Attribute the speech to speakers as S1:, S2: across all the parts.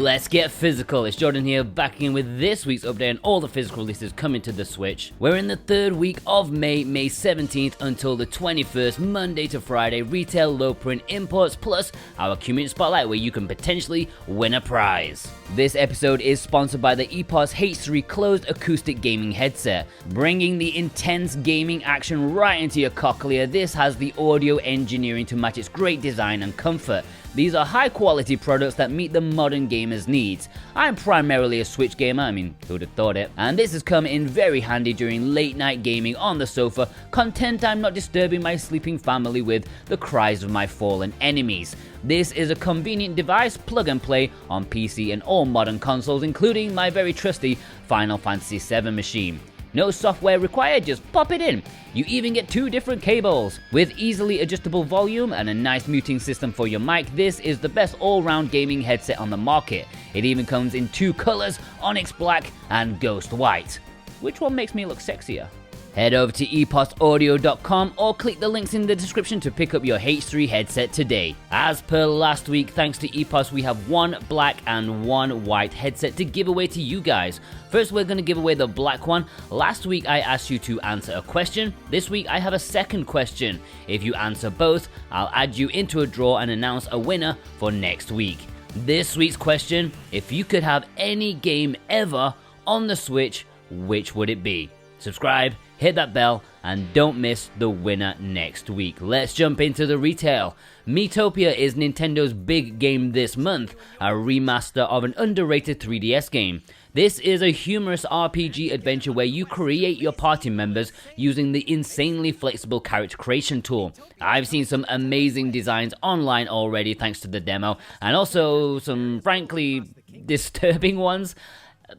S1: Let's get physical. It's Jordan here, back in with this week's update on all the physical releases coming to the Switch. We're in the third week of May 17th until the 21st, Monday to Friday, retail low print imports plus our community spotlight where you can potentially win a prize. This episode is sponsored by the EPOS H3 closed acoustic gaming headset. Bringing the intense gaming action right into your cochlea, this has the audio engineering to match its great design and comfort. These are high quality products that meet the modern gamer's needs. I'm primarily a Switch gamer, I mean, who'd have thought it, and this has come in very handy during late night gaming on the sofa, content I'm not disturbing my sleeping family with the cries of my fallen enemies. This is a convenient device, plug and play on PC and all modern consoles, including my very trusty Final Fantasy VII machine. No software required, just pop it in. You even get 2 different cables. With easily adjustable volume and a nice muting system for your mic, this is the best all-round gaming headset on the market. It even comes in 2 colors, Onyx Black and Ghost White. Which one makes me look sexier? Head over to eposaudio.com or click the links in the description to pick up your H3 headset today. As per last week, thanks to EPOS, we have 1 black and 1 white headset to give away to you guys. First, we're going to give away the black one. Last week, I asked you to answer a question. This week, I have a second question. If you answer both, I'll add you into a draw and announce a winner for next week. This week's question: if you could have any game ever on the Switch, which would it be? Subscribe, hit that bell, and don't miss the winner next week. Let's jump into the retail. Miitopia is Nintendo's big game this month, a remaster of an underrated 3DS game. This is a humorous RPG adventure where you create your party members using the insanely flexible character creation tool. I've seen some amazing designs online already thanks to the demo, and also some frankly disturbing ones.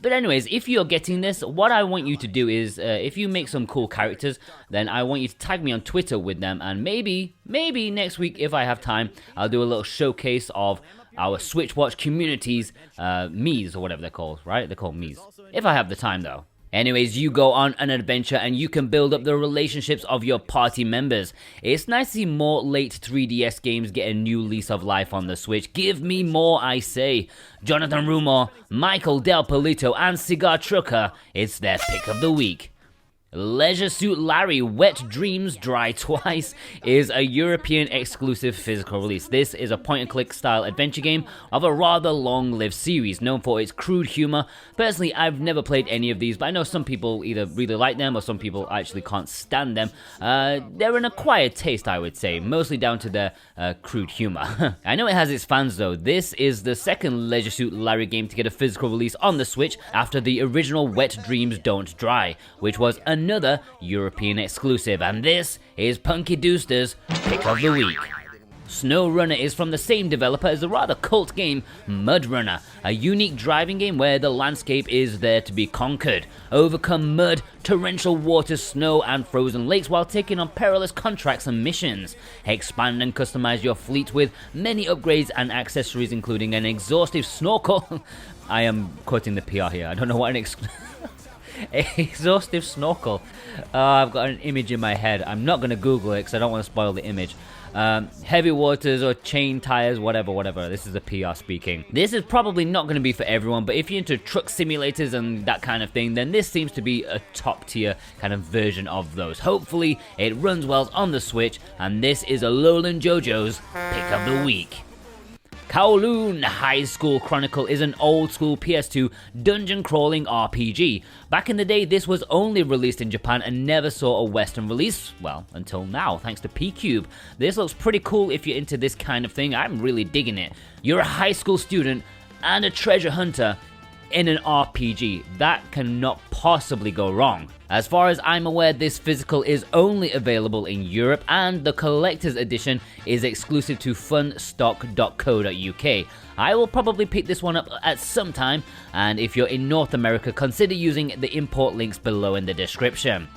S1: But anyways, if you're getting this, what I want you to do is, if you make some cool characters, then I want you to tag me on Twitter with them, and maybe next week, if I have time, I'll do a little showcase of our SwitchWatch community's Miis, or whatever they're called, right? They're called Miis. If I have the time, though. Anyways, you go on an adventure and you can build up the relationships of your party members. It's nice to see more late 3DS games get a new lease of life on the Switch. Give me more, I say. Jonathan Rumor, Michael Del Polito, and Cigar Trucker, it's their pick of the week. Leisure Suit Larry Wet Dreams Dry Twice is a European exclusive physical release. This is a point-and-click style adventure game of a rather long-lived series known for its crude humor. Personally, I've never played any of these, but I know some people either really like them or some people actually can't stand them. They're an acquired taste, I would say, mostly down to their crude humor. I know it has its fans though. This is the second Leisure Suit Larry game to get a physical release on the Switch after the original Wet Dreams Don't Dry, which was another European exclusive, and this is Punky Dooster's pick of the week. Snowrunner is from the same developer as the rather cult game Mud Runner, a unique driving game where the landscape is there to be conquered. Overcome mud, torrential waters, snow, and frozen lakes while taking on perilous contracts and missions. Expand and customize your fleet with many upgrades and accessories, including an exhaustive snorkel. I am quoting the PR here. I don't know what an exhaustive snorkel. I've got an image in my head. I'm not going to Google it because I don't want to spoil the image. Heavy waters or chain tires, whatever. This is a PR speaking. This is probably not going to be for everyone, but if you're into truck simulators and that kind of thing, then this seems to be a top tier kind of version of those. Hopefully it runs well on the Switch, and this is a Lowland JoJo's pick of the week. Kowloon High School Chronicle is an old-school PS2 dungeon-crawling RPG. Back in the day, this was only released in Japan and never saw a Western release, well, until now, thanks to P-Cube. This looks pretty cool if you're into this kind of thing. I'm really digging it. You're a high school student and a treasure hunter in an RPG. That cannot possibly go wrong. As far as I'm aware, this physical is only available in Europe, and the collector's edition is exclusive to funstock.co.uk. I will probably pick this one up at some time, and if you're in North America, consider using the import links below in the description.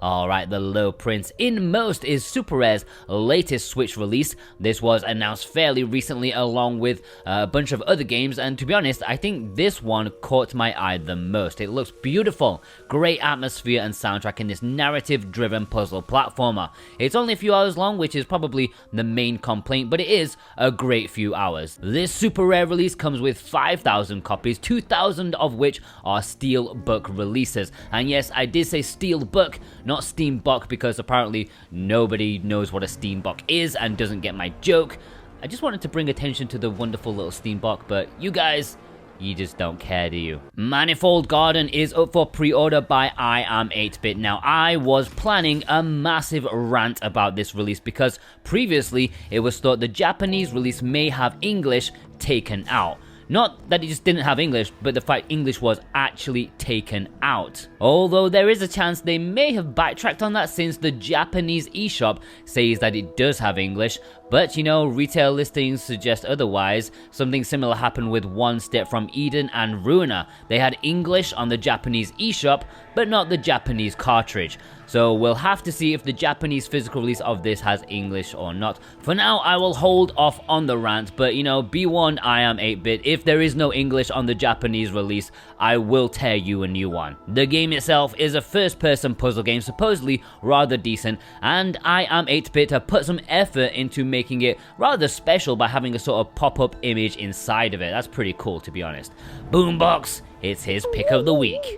S1: Alright, the low prints. Inmost is Super Rare's latest Switch release. This was announced fairly recently along with a bunch of other games, and to be honest, I think this one caught my eye the most. It looks beautiful, great atmosphere and soundtrack in this narrative-driven puzzle platformer. It's only a few hours long, which is probably the main complaint, but it is a great few hours. This Super Rare release comes with 5,000 copies, 2,000 of which are Steelbook releases. And yes, I did say Steelbook, not Steambook, because apparently nobody knows what a Steambook is and doesn't get my joke. I just wanted to bring attention to the wonderful little Steambook, but you guys, you just don't care, do you? Manifold Garden is up for pre-order by I Am 8-Bit. Now, I was planning a massive rant about this release because previously it was thought the Japanese release may have English taken out. Not that it just didn't have English, but the fact English was actually taken out. Although there is a chance they may have backtracked on that since the Japanese eShop says that it does have English, but you know, retail listings suggest otherwise. Something similar happened with One Step from Eden and Rune. They had English on the Japanese eShop, but not the Japanese cartridge. So we'll have to see if the Japanese physical release of this has English or not. For now, I will hold off on the rant, but you know, be warned, I Am 8-Bit. If there is no English on the Japanese release, I will tear you a new one. The game itself is a first-person puzzle game, supposedly rather decent, and I Am 8-Bit have put some effort into making it rather special by having a sort of pop-up image inside of it. That's pretty cool, to be honest. Boombox, it's his pick of the week.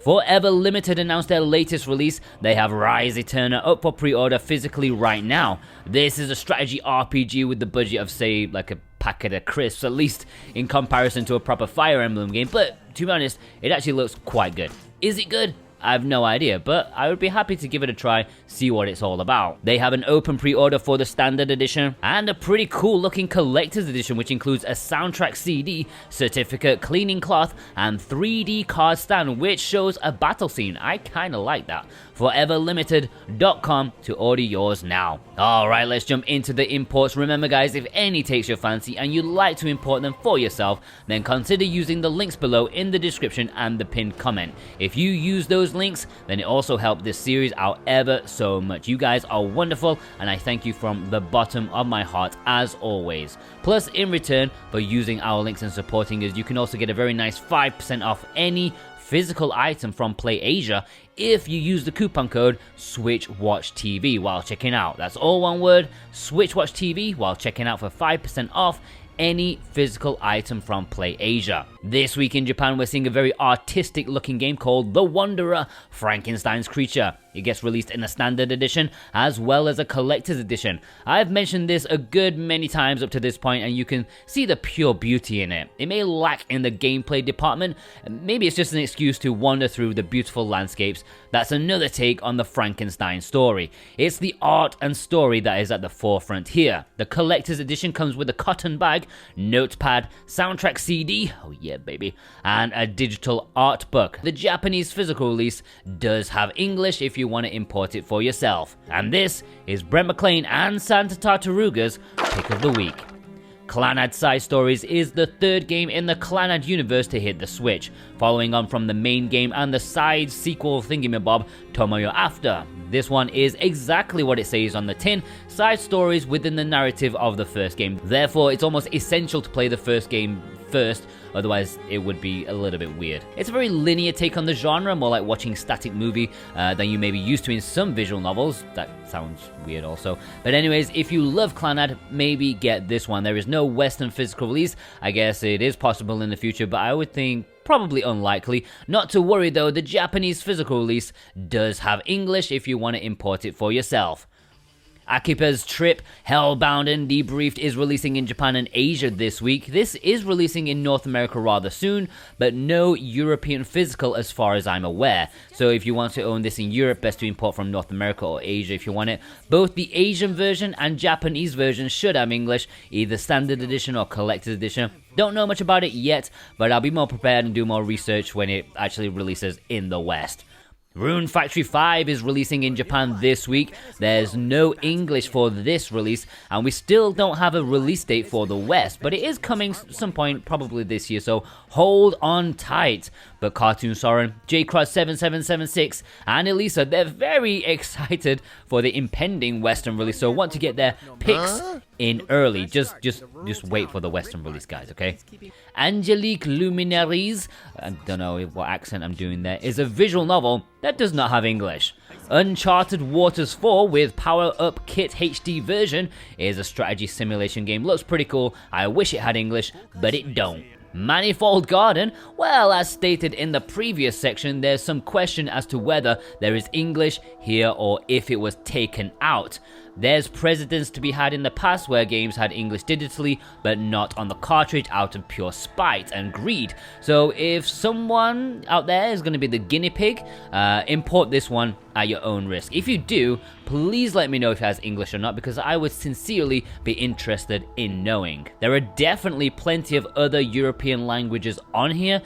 S1: Forever Limited announced their latest release. They have Rise Eterna up for pre-order physically right now. This is a strategy RPG with the budget of, say, like a packet of crisps, at least in comparison to a proper Fire Emblem game, but to be honest, it actually looks quite good. Is it good? I have no idea, but I would be happy to give it a try, see what it's all about. They have an open pre-order for the standard edition and a pretty cool looking collector's edition, which includes a soundtrack CD, certificate, cleaning cloth, and 3D card stand, which shows a battle scene. I kinda like that. ForeverLimited.com to order yours now. Alright, let's jump into the imports. Remember guys, if any takes your fancy and you'd like to import them for yourself, then consider using the links below in the description and the pinned comment. If you use those links, then it also helps this series out ever so much. You guys are wonderful, and I thank you from the bottom of my heart as always. Plus, in return for using our links and supporting us, you can also get a very nice 5% off any physical item from PlayAsia if you use the coupon code SwitchWatchTV while checking out. That's all one word, SwitchWatchTV, while checking out for 5% off any physical item from PlayAsia. This week in Japan, we're seeing a very artistic looking game called The Wanderer, Frankenstein's Creature. It gets released in a standard edition as well as a collector's edition. I've mentioned this a good many times up to this point, and you can see the pure beauty in it. It may lack in the gameplay department, maybe it's just an excuse to wander through the beautiful landscapes. That's another take on the Frankenstein story. It's the art and story that is at the forefront here. The collector's edition comes with a cotton bag, notepad, soundtrack CD, oh yeah baby, and a digital art book. The Japanese physical release does have English if you want to import it for yourself. And this is Brent McLean and Santa Tartaruga's pick of the week. Clannad Side Stories is the third game in the Clannad universe to hit the Switch, following on from the main game and the side sequel thingamabob Tomoyo After. This one is exactly what it says on the tin, side stories within the narrative of the first game. Therefore, it's almost essential to play the first game first, otherwise it would be a little bit weird. It's a very linear take on the genre, more like watching static movie than you may be used to in some visual novels. That sounds weird also. But anyways, if you love Clannad, maybe get this one. There is no Western physical release. I guess it is possible in the future, but I would think probably unlikely. Not to worry though, the Japanese physical release does have English if you want to import it for yourself. Akiba's Trip, Hellbound and Debriefed is releasing in Japan and Asia this week. This is releasing in North America rather soon, but no European physical as far as I'm aware. So if you want to own this in Europe, best to import from North America or Asia if you want it. Both the Asian version and Japanese version should have English, either standard edition or collector's edition. Don't know much about it yet, but I'll be more prepared and do more research when it actually releases in the West. Rune Factory 5 is releasing in Japan this week. There's no English for this release, and we still don't have a release date for the West, but it is coming some point probably this year, so hold on tight. But Cartoon Soren, JCross7776, and Elisa, they're very excited for the impending Western release, so want to get their picks in early. Just wait for the Western release, guys, okay? Angelique Luminarise, I don't know what accent I'm doing there, is a visual novel that does not have English. Uncharted Waters 4 with Power Up Kit HD version is a strategy simulation game. Looks pretty cool. I wish it had English, but it don't. Manifold Garden, well, as stated in the previous section, there's some question as to whether there is English here or if it was taken out. There's precedents to be had in the past where games had English digitally, but not on the cartridge out of pure spite and greed. So if someone out there is going to be the guinea pig, import this one at your own risk. If you do, please let me know if it has English or not, because I would sincerely be interested in knowing. There are definitely plenty of other European languages on here.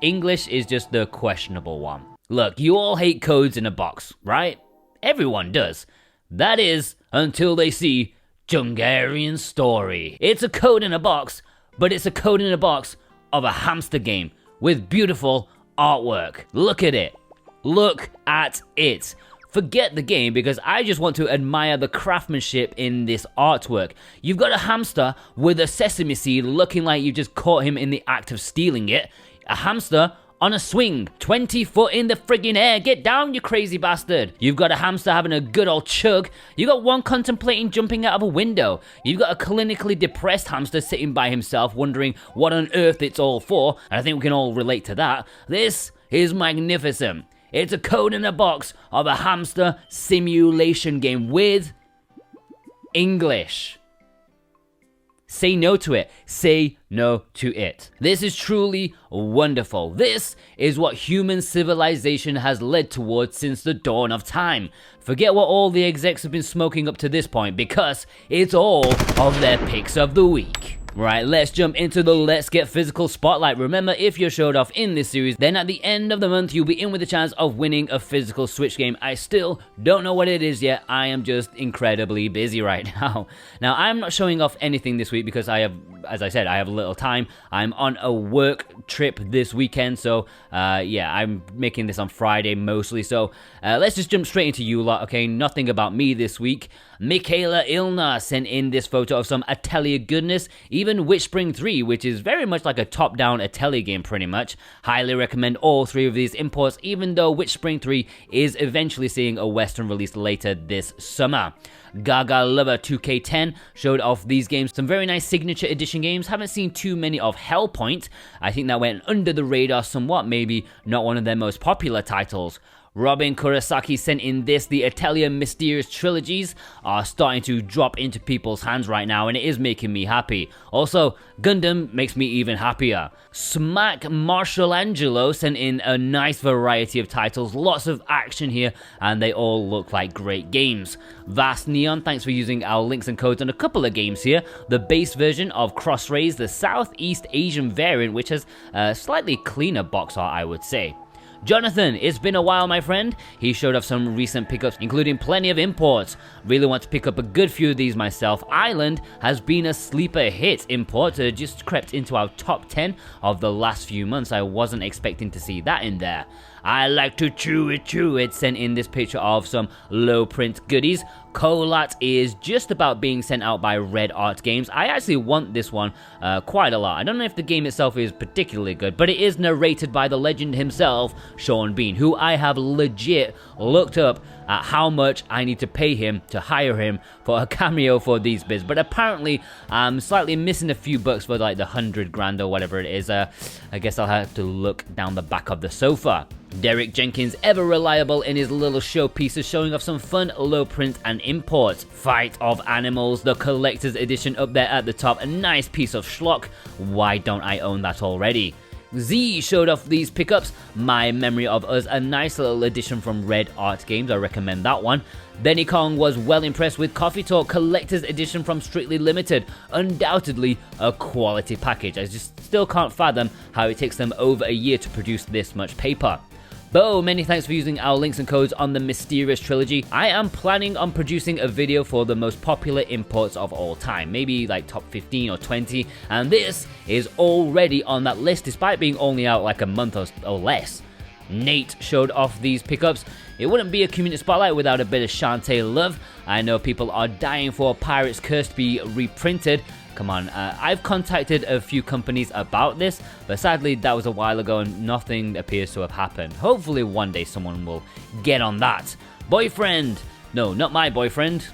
S1: English is just the questionable one. Look, you all hate codes in a box, right? Everyone does. That is, until they see Djungarian Story. It's a code in a box, but it's a code in a box of a hamster game with beautiful artwork. Look at it. Look at it. Forget the game, because I just want to admire the craftsmanship in this artwork. You've got a hamster with a sesame seed looking like you just caught him in the act of stealing it. A hamster on a swing, 20 foot in the friggin' air. Get down, you crazy bastard. You've got a hamster having a good old chug. You got one contemplating jumping out of a window. You've got a clinically depressed hamster sitting by himself wondering what on earth it's all for. And I think we can all relate to that. This is magnificent. It's a code in a box of a hamster simulation game with English. Say no to it. Say no to it. This is truly wonderful. This is what human civilization has led towards since the dawn of time. Forget what all the execs have been smoking up to this point, because it's all of their picks of the week. Right, let's jump into the Let's Get Physical spotlight. Remember, if you're showed off in this series, then at the end of the month, you'll be in with a chance of winning a physical Switch game. I still don't know what it is yet. I am just incredibly busy right now. Now, I'm not showing off anything this week because I have, as I said, I have a little time. I'm on a work trip this weekend, so yeah, I'm making this on Friday mostly. So let's just jump straight into you lot, okay? Nothing about me this week. Michaela Ilna sent in this photo of some Atelier goodness, even Witchspring 3, which is very much like a top-down Atelier game pretty much. Highly recommend all three of these imports, even though Witchspring 3 is eventually seeing a Western release later this summer. Gaga Lover 2K10 showed off these games, some very nice signature edition games. Haven't seen too many of Hellpoint. I think that went under the radar somewhat, maybe not one of their most popular titles. Robin Kurosaki sent in this. The Atelier Mysterious Trilogies are starting to drop into people's hands right now, and it is making me happy. Also, Gundam makes me even happier. Smack Marshall Angelo sent in a nice variety of titles, lots of action here, and they all look like great games. Vast Neon, thanks for using our links and codes on a couple of games here. The base version of Cross Rays, the Southeast Asian variant, which has a slightly cleaner box art, I would say. Jonathan, it's been a while, my friend. He showed off some recent pickups, including plenty of imports. Really want to pick up a good few of these myself. Island has been a sleeper hit import, just crept into our top 10 of the last few months. I wasn't expecting to see that in there. I like to chew it, sent in this picture of some low print goodies. Colat is just about being sent out by Red Art Games. I actually want this one quite a lot. I don't know if the game itself is particularly good, but it is narrated by the legend himself, Sean Bean, who I have legit looked up at how much I need to pay him to hire him for a cameo for these bits. But apparently I'm slightly missing a few bucks for like the 100 grand or whatever it is. I guess I'll have to look down the back of the sofa. Derek Jenkins, ever reliable in his little showpieces, showing off some fun low print and imports. Fight of Animals, the collector's edition up there at the top, a nice piece of schlock. Why don't I own that already? Z showed off these pickups. My Memory of Us, a nice little edition from Red Art Games, I recommend that one. Benny Kong was well impressed with Coffee Talk Collector's Edition from Strictly Limited. Undoubtedly a quality package. I just still can't fathom how it takes them over a year to produce this much paper. Bo, many thanks for using our links and codes on the mysterious trilogy. I am planning on producing a video for the most popular imports of all time, maybe like top 15 or 20, and this is already on that list despite being only out like a month or less. Nate showed off these pickups. It wouldn't be a community spotlight without a bit of Shantae love. I know people are dying for Pirate's Curse to be reprinted. Come on, I've contacted a few companies about this, but sadly that was a while ago and nothing appears to have happened. Hopefully one day someone will get on that. Boyfriend! No, not my boyfriend.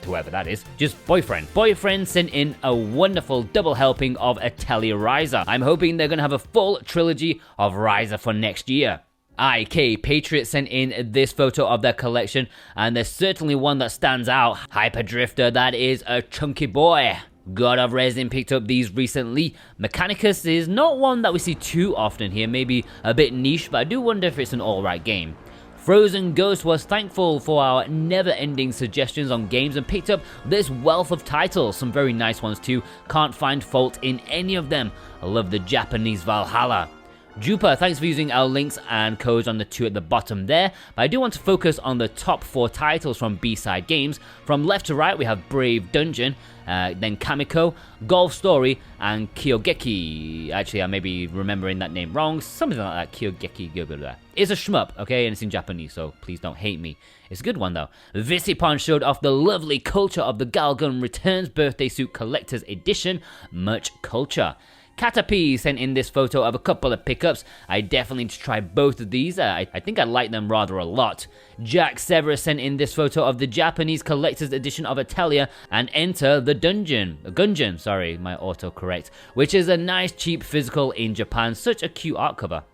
S1: Whoever that is, just boyfriend. Boyfriend sent in a wonderful double helping of Atelier Riser. I'm hoping they're gonna have a full trilogy of Riser for next year. IK Patriot sent in this photo of their collection, and there's certainly one that stands out. Hyperdrifter, that is a chunky boy. God of Resin picked up these recently. Mechanicus is not one that we see too often here, maybe a bit niche, but I do wonder if it's an alright game. Frozen Ghost was thankful for our never-ending suggestions on games and picked up this wealth of titles, some very nice ones too. Can't find fault in any of them. I love the Japanese Valhalla. Jupa, thanks for using our links and codes on the two at the bottom there, but I do want to focus on the top 4 titles from B-Side Games. From left to right we have Brave Dungeon, then Kamiko, Golf Story, and Kyogeki. Actually, I may be remembering that name wrong, something like that, Kyogeki. It's a shmup, okay, and it's in Japanese, so please don't hate me. It's a good one though. Visipon showed off the lovely culture of the Galgun Returns Birthday Suit Collector's Edition, much culture. Caterpie sent in this photo of a couple of pickups. I definitely need to try both of these. I think I like them rather a lot. Jack Severus sent in this photo of the Japanese collector's edition of Atelier and Enter the Gungeon, sorry, my autocorrect, which is a nice cheap physical in Japan. Such a cute art cover.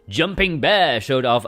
S1: Jumping Bear showed off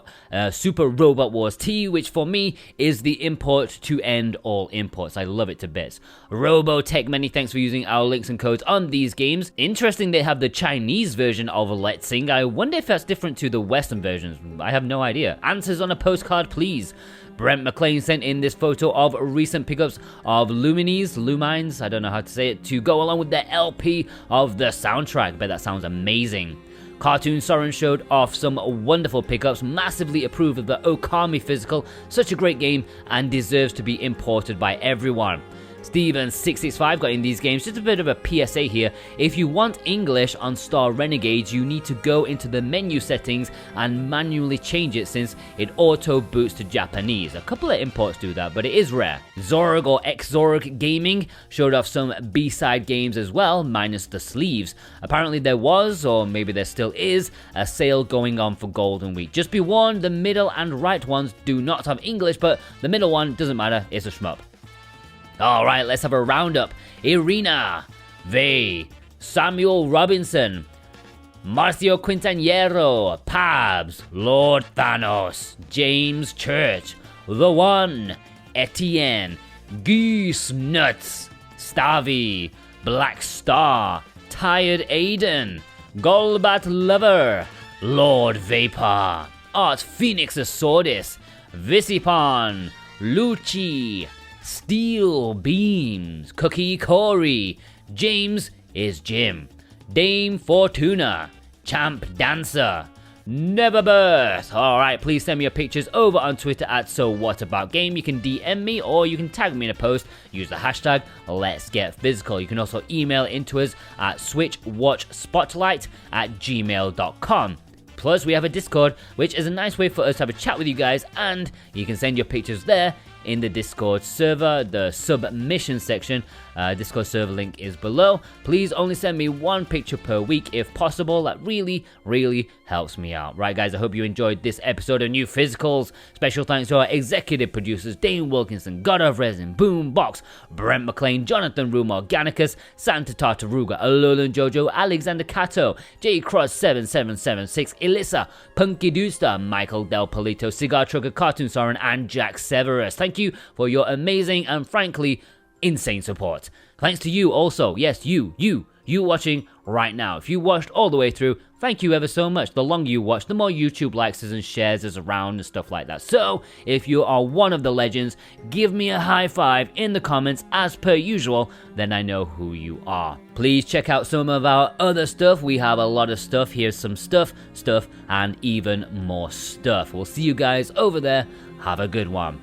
S1: Super Robot Wars T, which for me is the import to end all imports. I love it to bits. Robotech, many thanks for using our links and codes on these games. Interesting they have the Chinese version of Let's Sing. I wonder if that's different to the Western versions. I have no idea. Answers on a postcard, please. Brent McLean sent in this photo of recent pickups of Lumines, I don't know how to say it, to go along with the LP of the soundtrack. Bet that sounds amazing. Cartoon Soren showed off some wonderful pickups, massively approved of the Okami physical, such a great game and deserves to be imported by everyone. Steven665 got in these games. Just a bit of a PSA here. If you want English on Star Renegades, you need to go into the menu settings and manually change it since it auto boots to Japanese. A couple of imports do that, but it is rare. Zorg or X-Zorg Gaming showed off some B-side games as well, minus the sleeves. Apparently there was, or maybe there still is, a sale going on for Golden Week. Just be warned, the middle and right ones do not have English, but the middle one doesn't matter, it's a shmup. Alright, let's have a roundup. Irina, Vey, Samuel Robinson, Marcio Quintanillero, Pabs, Lord Thanos, James Church, The One, Etienne, Goose Nuts, Stavi, Black Star, Tired Aiden, Golbat Lover, Lord Vapor, Art Phoenix Asordis, Visipon, Lucci, Steel Beams, Cookie Corey, James is Jim, Dame Fortuna, Champ Dancer, Neverbirth. Alright, please send me your pictures over on Twitter at SoWhatAboutGame. You can DM me or you can tag me in a post. Use the hashtag Let's Get Physical. You can also email into us at SwitchWatchSpotlight@gmail.com. Plus, we have a Discord, which is a nice way for us to have a chat with you guys, and you can send your pictures there in the Discord server, the submission section. Discord server link is below. Please only send me one picture per week if possible. That really helps me out. Right guys, I hope you enjoyed this episode of New Physicals. Special thanks to our executive producers Dane Wilkinson, God of Resin, Boombox, Brent McLean, Jonathan Room Organicus, Santa Tartaruga, Alolan Jojo, Alexander Cato, J Cross 7776, Elissa, Punky Dooster, Michael Del Polito, Cigar Trucker, Cartoon Soren, and Jack Severus. Thank you for your amazing and frankly insane support. Thanks to you also, yes, you you watching right now. If you watched all the way through, thank you ever so much. The longer you watch, the more YouTube likes us and shares us around and stuff like that. So, if you are one of the legends, give me a high five in the comments as per usual, then I know who you are. Please check out some of our other stuff. We have a lot of stuff. Here's some stuff, and even more stuff. We'll see you guys over there. Have a good one.